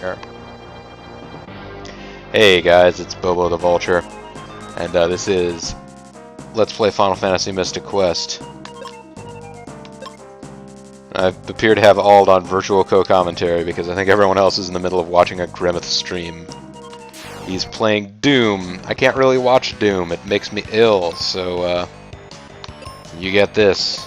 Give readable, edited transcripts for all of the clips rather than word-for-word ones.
here. Hey guys, it's Bobo the Vulture, and this is Let's Play Final Fantasy Mystic Quest. I appear to have Ald on virtual co-commentary because I think everyone else is in the middle of watching a Grimmeth stream. He's playing Doom. I can't really watch Doom, it makes me ill, so you get this.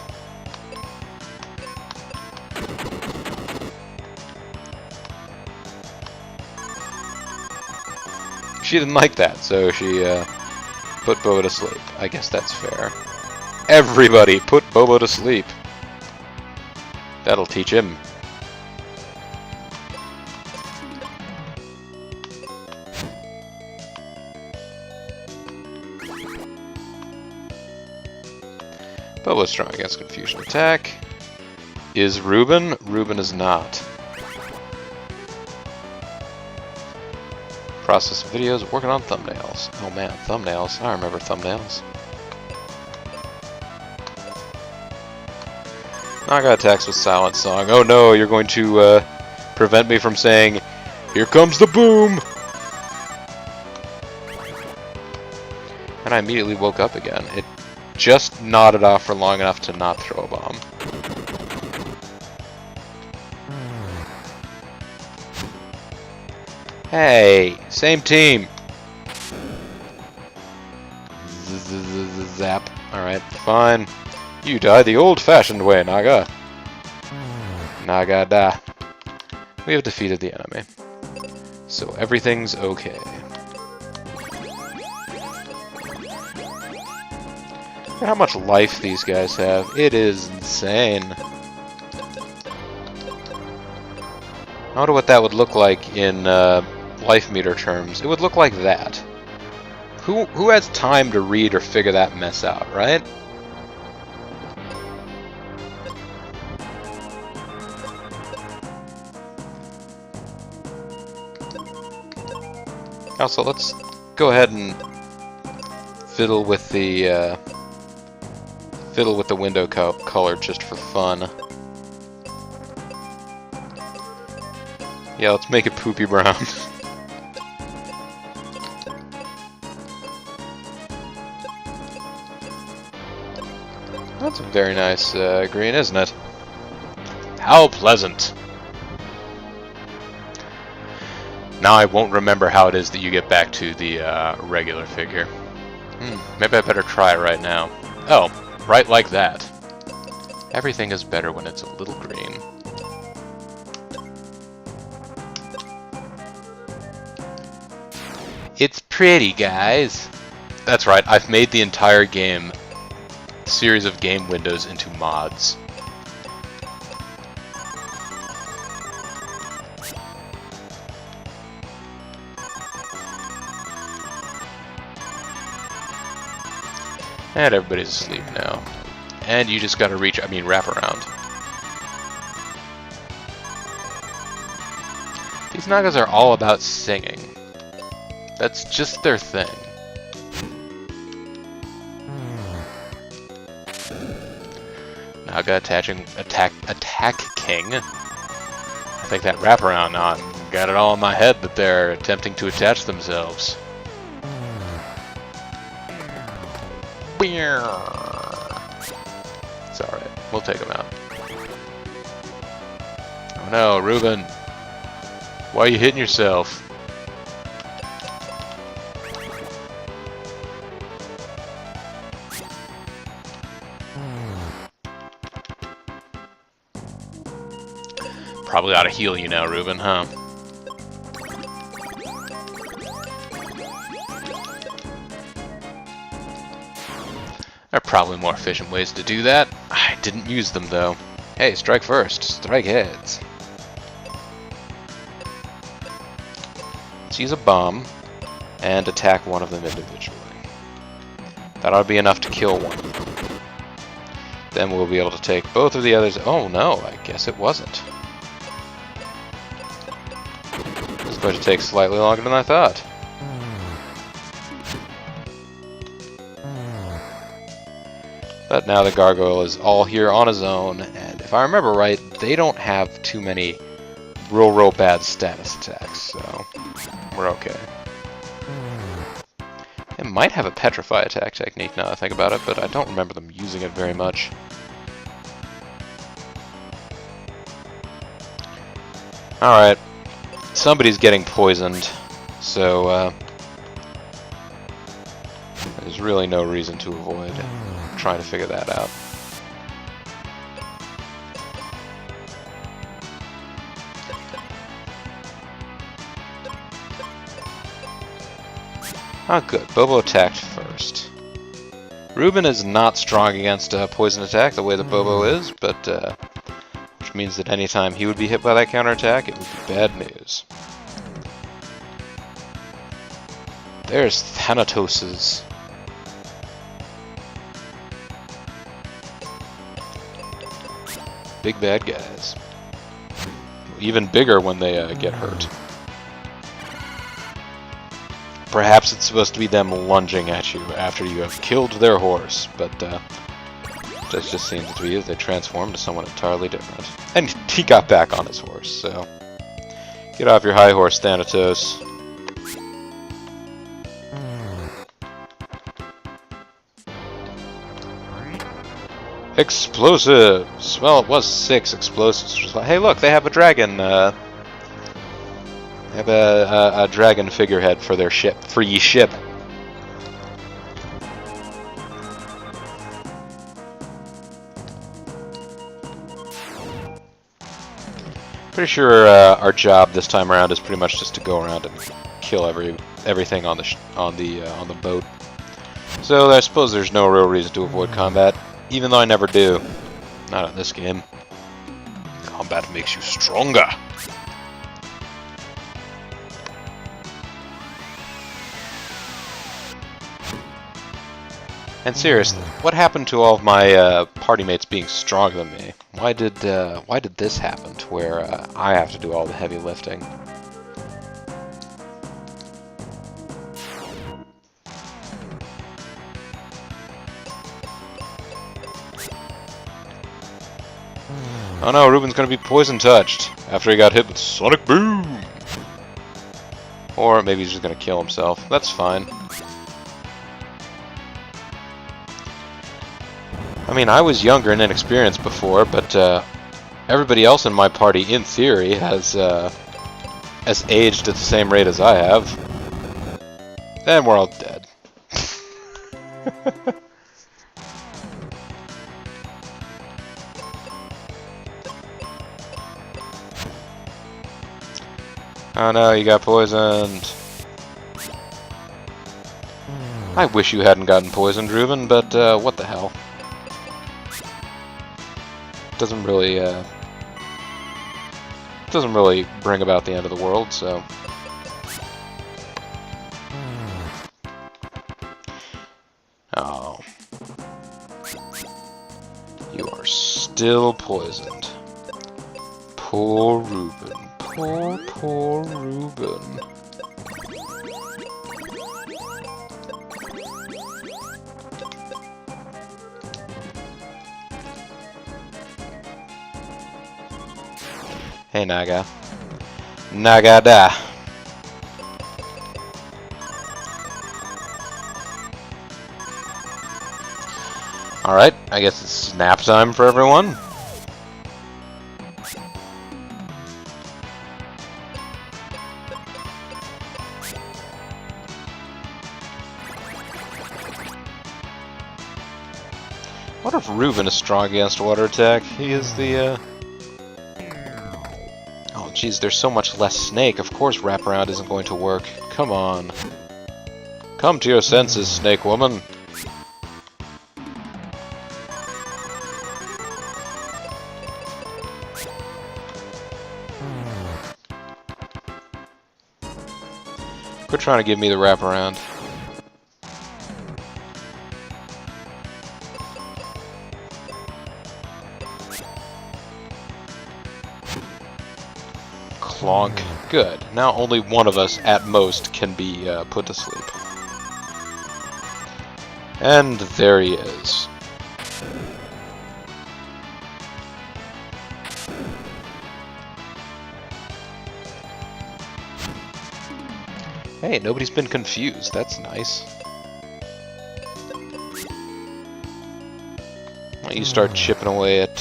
She didn't like that, so she put Bobo to sleep. I guess that's fair. Everybody, put Bobo to sleep. That'll teach him. Bobo's strong against confusion attack. Is Ruben? Ruben is not. Process of videos, working on thumbnails. Oh man, thumbnails. I remember thumbnails. Naga attacks with Silent Song. Oh no, you're going to prevent me from saying, "Here comes the boom!" And I immediately woke up again. It just nodded off for long enough to not throw a bomb. Hey, same team. Zap. Alright, fine. You die the old-fashioned way, Naga. Naga da. We have defeated the enemy. So everything's okay. Look at how much life these guys have. It is insane. I wonder what that would look like in life meter terms. It would look like that. Who has time to read or figure that mess out, right? Also, let's go ahead and fiddle with the window color just for fun. Yeah, let's make it poopy brown. That's a very nice green, isn't it? How pleasant! Now I won't remember how it is that you get back to the regular figure. Maybe I better try it right now. Oh, right like that. Everything is better when it's a little green. It's pretty, guys. That's right, I've made the entire game, series of game windows, into mods. And everybody's asleep now. And you just gotta wrap around. These Nagas are all about singing. That's just their thing. Naga attack king. I think that wraparound got it all in my head that they're attempting to attach themselves. It's alright, we'll take him out. Oh no, Ruben! Why are you hitting yourself? Probably ought to heal you now, Ruben, huh? There are probably more efficient ways to do that. I didn't use them, though. Hey, strike first. Strike heads. Let's use a bomb and attack one of them individually. That ought to be enough to kill one of them. Then we'll be able to take both of the others. Oh no, I guess it wasn't. It's going to take slightly longer than I thought. But now the gargoyle is all here on his own, and if I remember right, they don't have too many real bad status attacks, so we're okay. It might have a petrify attack technique now that I think about it, but I don't remember them using it very much. Alright, somebody's getting poisoned, so there's really no reason to avoid trying to figure that out. Ah, good. Bobo attacked first. Ruben is not strong against poison attack the way that Bobo is, but which means that anytime he would be hit by that counterattack, it would be bad news. There's Thanatos'. Big bad guys. Even bigger when they get hurt. Perhaps it's supposed to be them lunging at you after you have killed their horse, but that just seems to be as they transform to someone entirely different. And he got back on his horse, so get off your high horse, Thanatos. Explosives! Well, it was 6 explosives. Which was, hey, look, they have a dragon. They have a dragon figurehead for their ship, free ship. Pretty sure our job this time around is pretty much just to go around and kill everything on the boat. So I suppose there's no real reason to avoid combat, even though I never do. Not in this game. Combat makes you stronger. And seriously, what happened to all of my party mates being stronger than me? Why did this happen to where I have to do all the heavy lifting? Oh no, Ruben's gonna be poison touched after he got hit with Sonic Boom! Or maybe he's just gonna kill himself. That's fine. I mean, I was younger and inexperienced before, but everybody else in my party, in theory, has aged at the same rate as I have. And we're all dead. Oh no, you got poisoned. I wish you hadn't gotten poisoned, Ruben, but what the hell. Doesn't really bring about the end of the world, so. Oh. You are still poisoned. Poor Ruben. Poor Ruben. Hey, Naga. Nagada. Alright, I guess it's nap time for everyone. What if Ruben is strong against water attack? He is the, Oh, jeez, there's so much less snake. Of course wraparound isn't going to work. Come on. Come to your senses, Snake Woman. Quit trying to give me the wraparound. Clonk. Good. Now only one of us, at most, can be put to sleep. And there he is. Hey, nobody's been confused. That's nice. Why don't you start chipping away at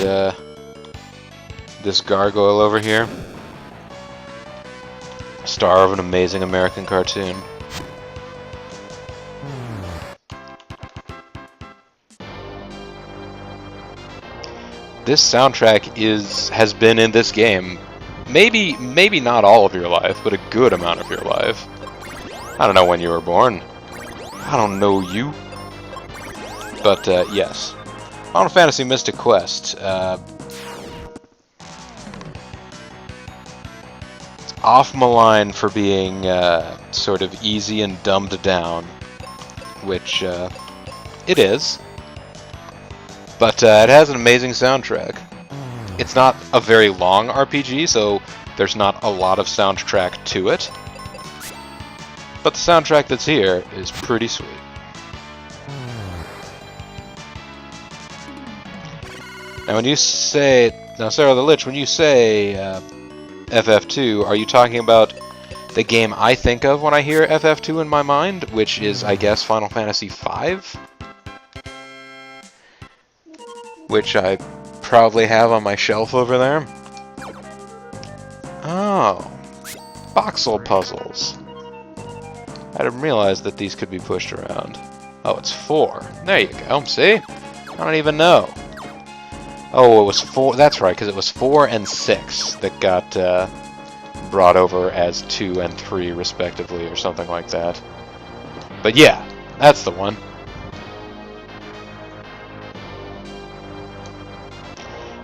this gargoyle over here? Star of an amazing American cartoon. This soundtrack has been in this game maybe not all of your life, but a good amount of your life. I don't know when you were born. I don't know you. But yes. Final Fantasy Mystic Quest. It's off my line for being sort of easy and dumbed down, which it is. But it has an amazing soundtrack. It's not a very long RPG, so there's not a lot of soundtrack to it. But the soundtrack that's here is pretty sweet. Now when you say... Now Sarah the Lich, when you say FF2, are you talking about the game I think of when I hear FF2 in my mind? Which is, I guess, Final Fantasy V? Which I probably have on my shelf over there. Oh. Voxel puzzles. I didn't realize that these could be pushed around. Oh, it's 4. There you go. See? I don't even know. Oh, it was 4. That's right, because it was 4 and 6 that got brought over as 2 and 3, respectively, or something like that. But yeah, that's the one.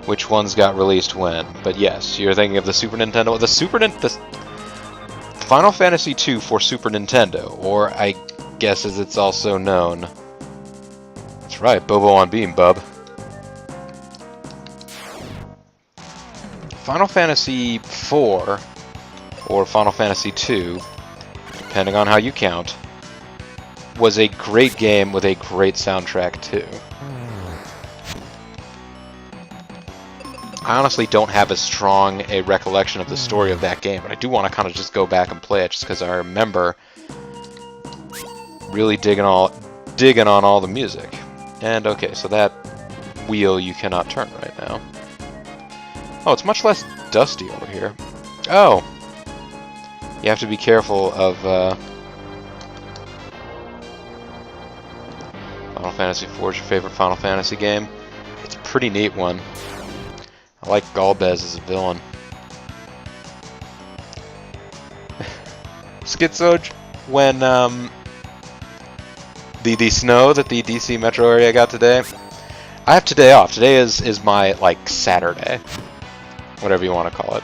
Which ones got released when? But yes, you're thinking of the Super Nintendo. The Final Fantasy II for Super Nintendo, or I guess as it's also known. That's right, Bobo on Beam, bub. Final Fantasy IV, or Final Fantasy II, depending on how you count, was a great game with a great soundtrack too. I honestly don't have as strong a recollection of the story of that game, but I do want to kind of just go back and play it, just because I remember really digging on all the music. And okay, so that wheel you cannot turn right now. Oh, it's much less dusty over here. Oh! You have to be careful of Final Fantasy IV is your favorite Final Fantasy game? It's a pretty neat one. I like Galbez as a villain. Schizoid, when the snow that the DC metro area got today, I have today off. Today is my, like, Saturday. Whatever you want to call it.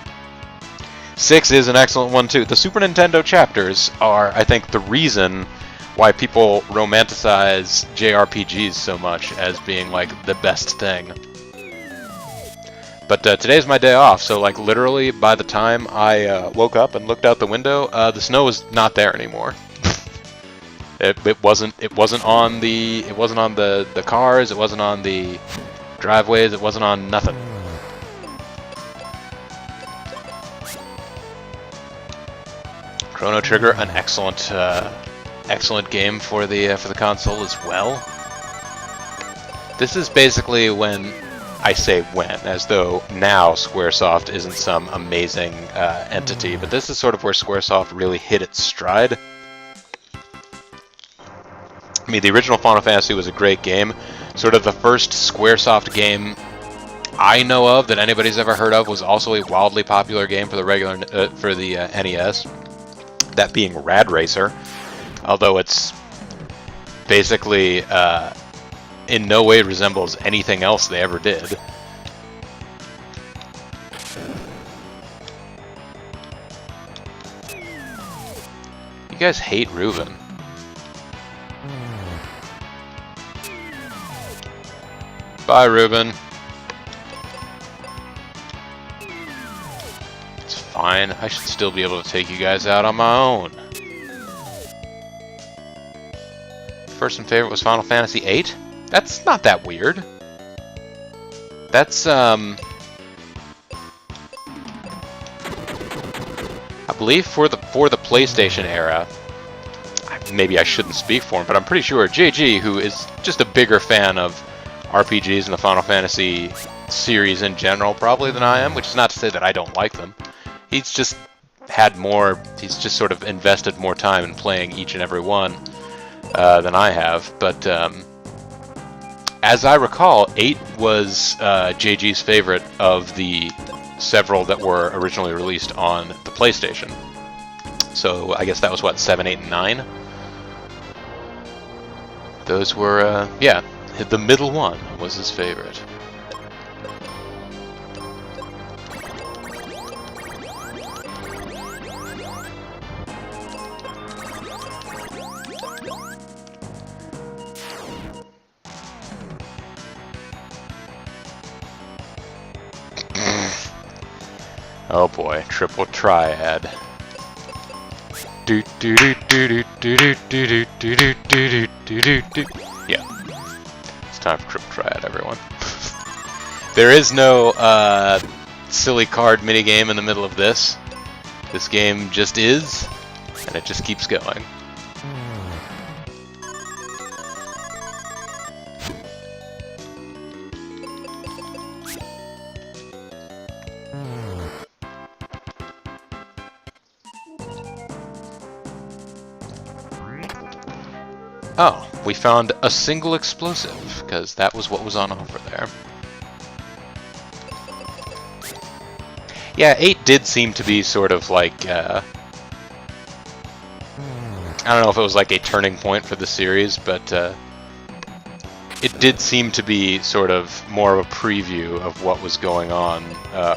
6 is an excellent one, too. The Super Nintendo chapters are, I think, the reason why people romanticize JRPGs so much as being, like, the best thing. But today's my day off, so like literally by the time I woke up and looked out the window, the snow was not there anymore. it wasn't on the cars, it wasn't on the driveways, it wasn't on nothing. Chrono Trigger, an excellent game for the console as well. This is basically when. I say when, as though now Squaresoft isn't some amazing entity, but this is sort of where Squaresoft really hit its stride. I mean, the original Final Fantasy was a great game. Sort of the first Squaresoft game I know of that anybody's ever heard of was also a wildly popular game for the NES. That being Rad Racer, although it's basically in no way resembles anything else they ever did. You guys hate Ruben. Bye, Ruben. It's fine. I should still be able to take you guys out on my own. First and favorite was Final Fantasy VIII? That's not that weird. That's, I believe for the PlayStation era, maybe I shouldn't speak for him, but I'm pretty sure JG, who is just a bigger fan of RPGs and the Final Fantasy series in general, probably, than I am, which is not to say that I don't like them. He's just sort of invested more time in playing each and every one than I have. But as I recall, 8 was JG's favorite of the several that were originally released on the PlayStation. So I guess that was, what, 7, 8, and 9? Those were, yeah, the middle one was his favorite. Oh boy, triple triad. Yeah, it's time for triple triad, everyone. There is no silly card minigame in the middle of this. This game just is, and it just keeps going. Oh, we found a single explosive, because that was what was on offer there. Yeah, 8 did seem to be sort of like, I don't know if it was like a turning point for the series, but it did seem to be sort of more of a preview of what was going on,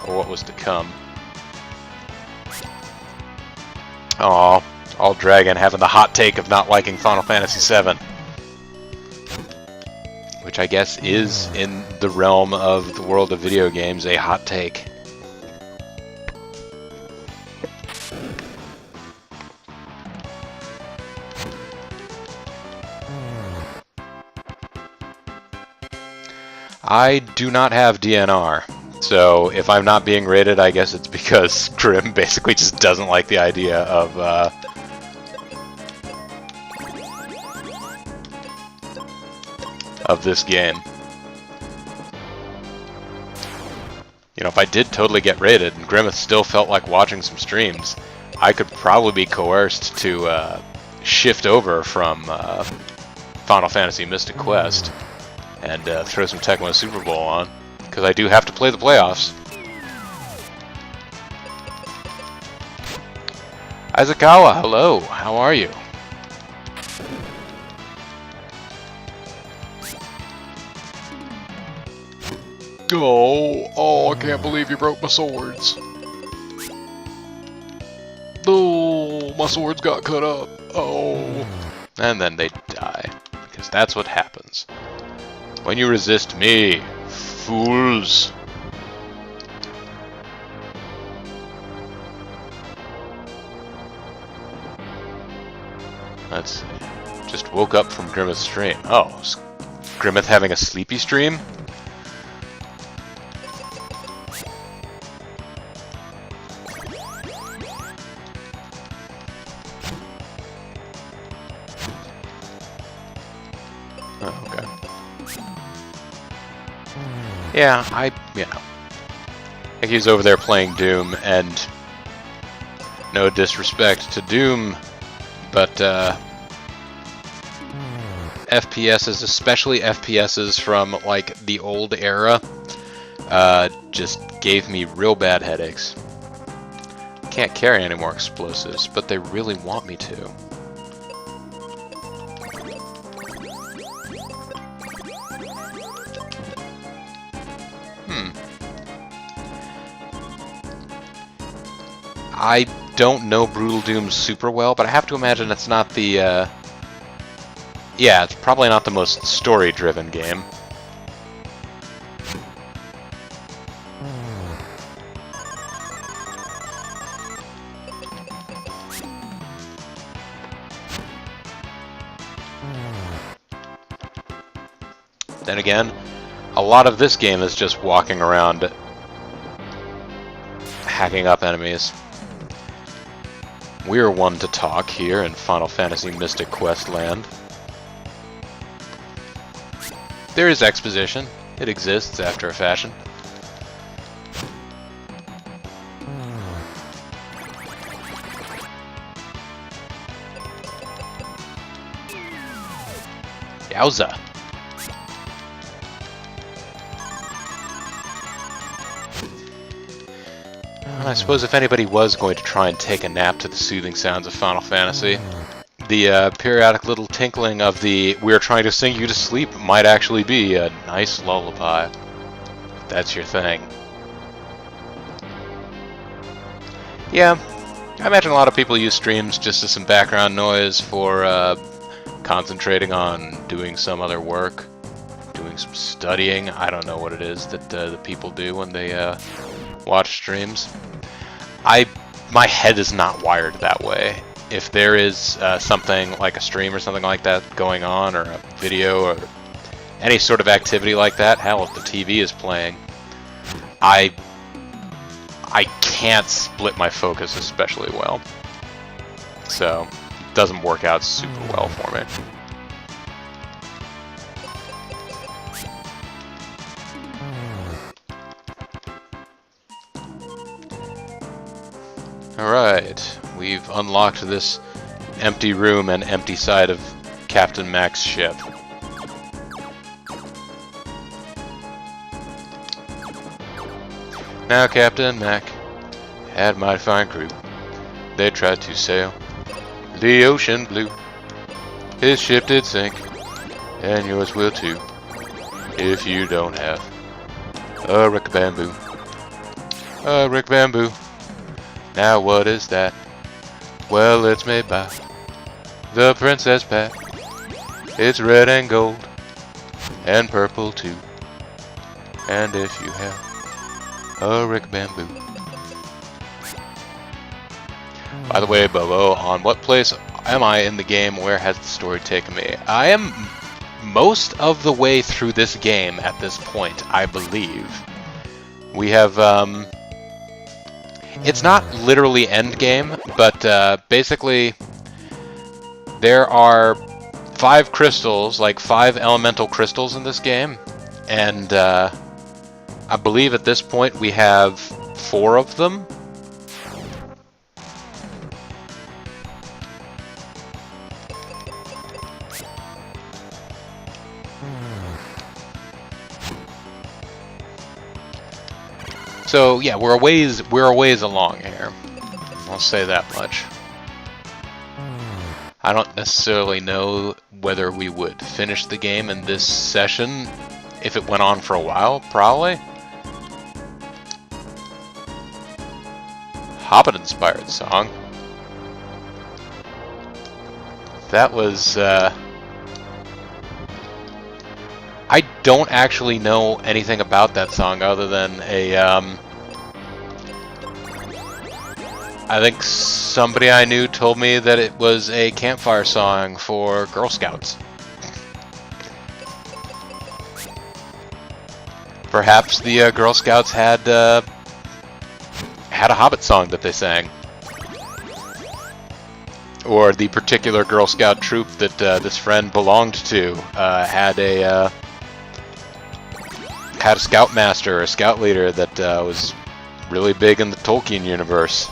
or what was to come. Aww. All Dragon having the hot take of not liking Final Fantasy VII. Which I guess is, in the realm of the world of video games, a hot take. I do not have DNR. So if I'm not being rated, I guess it's because Grim basically just doesn't like the idea of this game. You know, if I did totally get rated and Grimmeth still felt like watching some streams, I could probably be coerced to shift over from Final Fantasy Mystic Quest and throw some Tecmo Super Bowl on, because I do have to play the playoffs. Aizawa, hello, how are you? Oh, I can't believe you broke my swords. Oh, my swords got cut up. Oh. And then they die, because that's what happens when you resist me, fools. Let's see. Just woke up from Grimmeth's stream. Oh, is Grimmeth having a sleepy stream? Oh, okay. Yeah, I think he was over there playing Doom, and no disrespect to Doom, but FPSs, especially FPSs from like the old era, just gave me real bad headaches. Can't carry any more explosives, but they really want me to. I don't know Brutal Doom super well, but I have to imagine it's not the, yeah, it's probably not the most story-driven game. Then again, a lot of this game is just walking around hacking up enemies. We're one to talk here in Final Fantasy Mystic Quest land. There is exposition. It exists after a fashion. Yowza! And I suppose if anybody was going to try and take a nap to the soothing sounds of Final Fantasy, the periodic little tinkling of the "we're trying to sing you to sleep" might actually be a nice lullaby. If that's your thing. Yeah, I imagine a lot of people use streams just as some background noise for concentrating on doing some other work, doing some studying. I don't know what it is that the people do when they watch streams. My head is not wired that way. If there is something like a stream or something like that going on, or a video, or any sort of activity like that, hell, if the TV is playing, I can't split my focus especially well. So, it doesn't work out super well for me. Alright, we've unlocked this empty room and empty side of Captain Mac's ship. Now Captain Mac had a mighty fine crew. They tried to sail the ocean blue. His ship did sink, and yours will too, if you don't have a rick bamboo. A rick bamboo. Now what is that? Well, it's made by the Princess Pat. It's red and gold, and purple too. And if you have a rick bamboo. By the way, Bobo, on what place am I in the game? Where has the story taken me? I am most of the way through this game at this point, I believe. We have, it's not literally end game, but basically there are 5 crystals, like 5 elemental crystals in this game, and I believe at this point we have 4 of them. So yeah, we're a ways along here. I'll say that much. I don't necessarily know whether we would finish the game in this session if it went on for a while, probably. Hobbit-inspired song. That was, I don't actually know anything about that song other than a, I think somebody I knew told me that it was a campfire song for Girl Scouts. Perhaps the Girl Scouts had a Hobbit song that they sang. Or the particular Girl Scout troop that this friend belonged to had a scoutmaster or a scout leader that was really big in the Tolkien universe.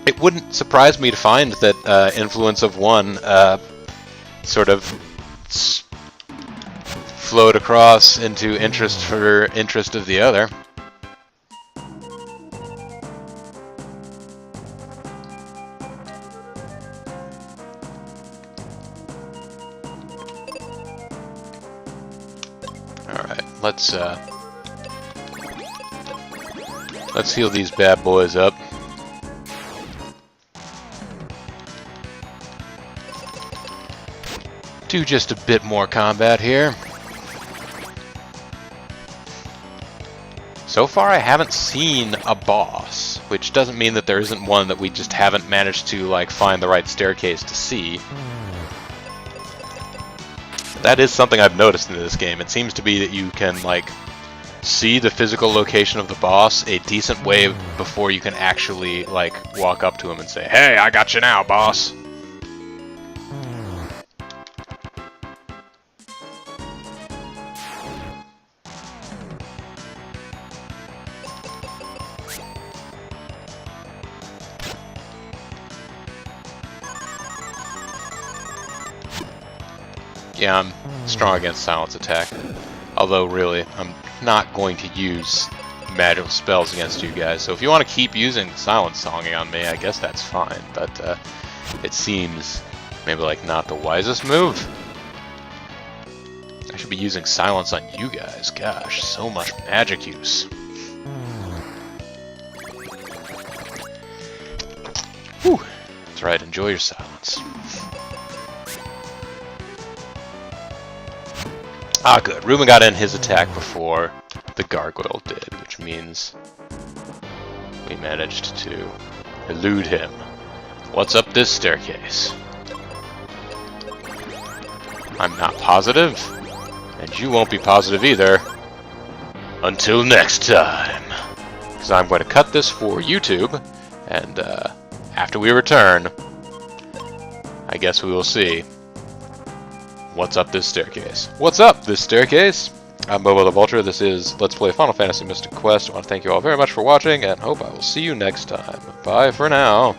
It wouldn't surprise me to find that influence of one sort of flowed across into interest of the other. Alright, let's heal these bad boys up. Do just a bit more combat here. So far I haven't seen a boss, which doesn't mean that there isn't one that we just haven't managed to like find the right staircase to see. That is something I've noticed in this game. It seems to be that you can like see the physical location of the boss a decent way before you can actually, like, walk up to him and say, "Hey, I got you now, boss." Yeah, I'm strong against silence attack. Although, really, I'm not going to use magical spells against you guys. So if you want to keep using silence songing on me, I guess that's fine. But it seems maybe like not the wisest move. I should be using silence on you guys. Gosh, so much magic use. Whew. That's right, enjoy your silence. Ah, good. Ruben got in his attack before the gargoyle did, which means we managed to elude him. What's up this staircase? I'm not positive, and you won't be positive either. Until next time. Because I'm going to cut this for YouTube, and after we return, I guess we will see what's up this staircase. What's up this staircase? I'm Bobo the Vulture. This is Let's Play Final Fantasy Mystic Quest. I want to thank you all very much for watching, and hope I will see you next time. Bye for now.